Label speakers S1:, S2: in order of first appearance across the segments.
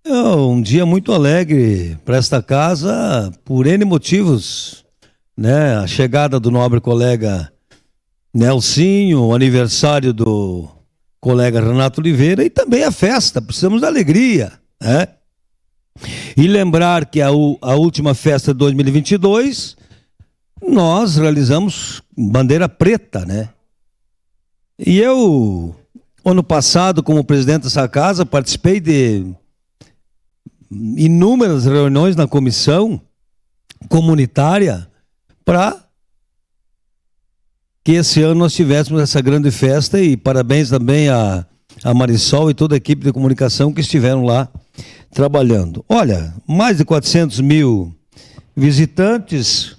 S1: É um dia muito alegre para esta casa, por N motivos, né? A chegada do nobre colega Nelsinho, o aniversário do colega Renato Oliveira e também a festa, precisamos da alegria, né? E lembrar que a última festa de 2022, nós realizamos bandeira preta, né? E eu, ano passado, como presidente dessa casa, participei de inúmeras reuniões na comissão comunitária para que esse ano nós tivéssemos essa grande festa, e parabéns também a Marisol e toda a equipe de comunicação que estiveram lá trabalhando. Olha, mais de 400 mil visitantes.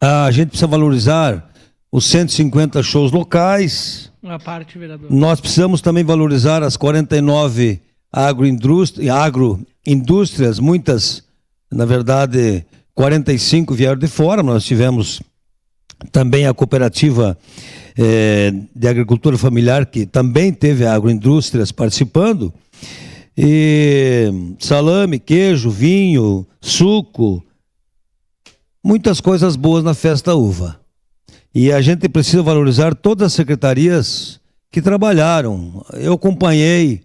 S1: A gente precisa valorizar os 150 shows locais.
S2: Uma parte, vereador.
S1: Nós precisamos também valorizar as 49 agroindústrias, muitas, na verdade, 45 vieram de fora. Nós tivemos também a cooperativa de agricultura familiar, que também teve agroindústrias participando. E salame, queijo, vinho, suco, muitas coisas boas na Festa da Uva. E a gente precisa valorizar todas as secretarias que trabalharam. Eu acompanhei,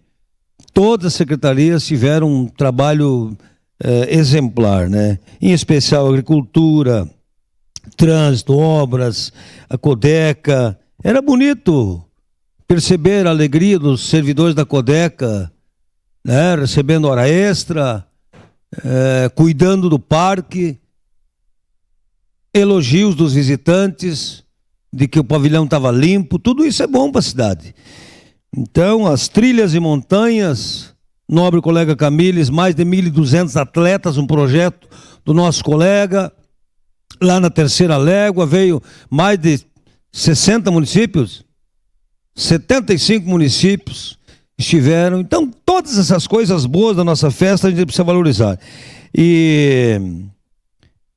S1: todas as secretarias tiveram um trabalho exemplar, né? Em especial agricultura, trânsito, obras, a Codeca. Era bonito perceber a alegria dos servidores da Codeca, né? Recebendo hora extra, cuidando do parque, elogios dos visitantes de que o pavilhão estava limpo. Tudo isso é bom para a cidade. Então, as trilhas e montanhas, nobre colega Camiles, mais de 1.200 atletas, um projeto do nosso colega. Lá na Terceira Légua veio mais de 60 municípios, 75 municípios estiveram. Então, todas essas coisas boas da nossa festa a gente precisa valorizar.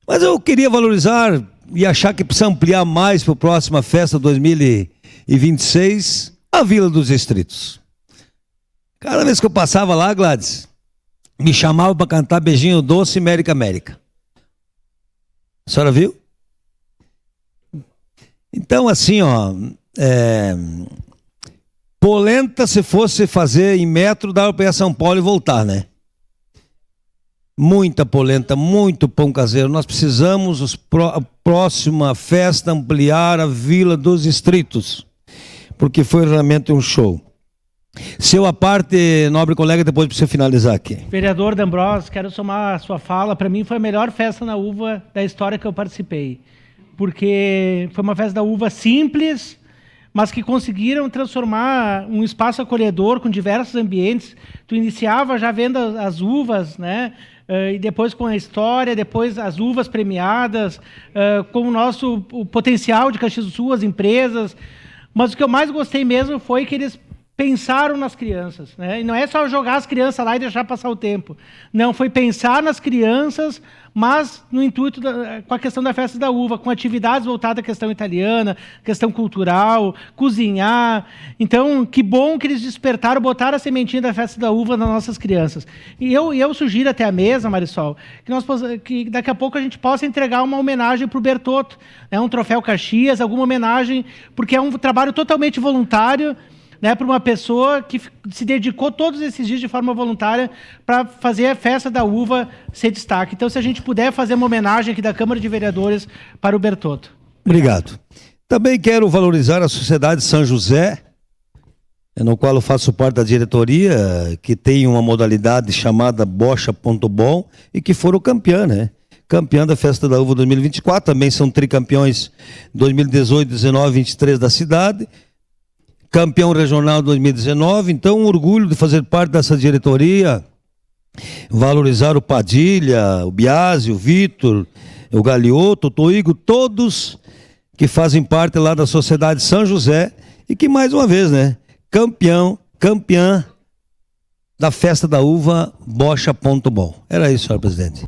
S1: Mas eu queria valorizar e achar que precisa ampliar mais para a próxima festa 2026, a Vila dos Distritos. Cada vez que eu passava lá, Gladys, me chamava para cantar Beijinho Doce, América, América. A senhora viu? Então, assim, polenta, se fosse fazer em metro, dava para ir a São Paulo e voltar, né? Muita polenta, muito pão caseiro. Nós precisamos, a próxima festa, ampliar a Vila dos Distritos, porque foi realmente um show. Seu à parte, nobre colega, depois para você finalizar aqui.
S2: Vereador D'Ambrosio, quero somar a sua fala. Para mim foi a melhor festa na uva da história que eu participei, porque foi uma festa da uva simples, mas que conseguiram transformar um espaço acolhedor com diversos ambientes. Tu iniciava já vendo as uvas, né? E depois com a história, depois as uvas premiadas, com o potencial de Caxias do Sul, as empresas. Mas o que eu mais gostei mesmo foi que eles pensaram nas crianças, né? E não é só jogar as crianças lá e deixar passar o tempo. Não, foi pensar nas crianças, mas no intuito com a questão da festa da uva, com atividades voltadas à questão italiana, questão cultural, cozinhar. Então, que bom que eles despertaram, botaram a sementinha da festa da uva nas nossas crianças. E eu sugiro até a mesa, Marisol, que daqui a pouco a gente possa entregar uma homenagem para o Bertotto, né? Um troféu Caxias, alguma homenagem, porque é um trabalho totalmente voluntário, né, para uma pessoa que se dedicou todos esses dias de forma voluntária para fazer a festa da uva ser destaque. Então, se a gente puder fazer uma homenagem aqui da Câmara de Vereadores para o Bertotto.
S1: Obrigado. Também quero valorizar a Sociedade São José, no qual eu faço parte da diretoria, que tem uma modalidade chamada Bocha.bom e que foram campeã, né? Campeã da Festa da Uva 2024, também são tricampeões 2018, 19 e 23 da cidade. Campeão regional 2019, então um orgulho de fazer parte dessa diretoria, valorizar o Padilha, o Biasi, o Vitor, o Galioto, o Toigo, todos que fazem parte lá da Sociedade São José e que mais uma vez, né, campeã da Festa da Uva Bocha.bom. Era isso, senhor presidente.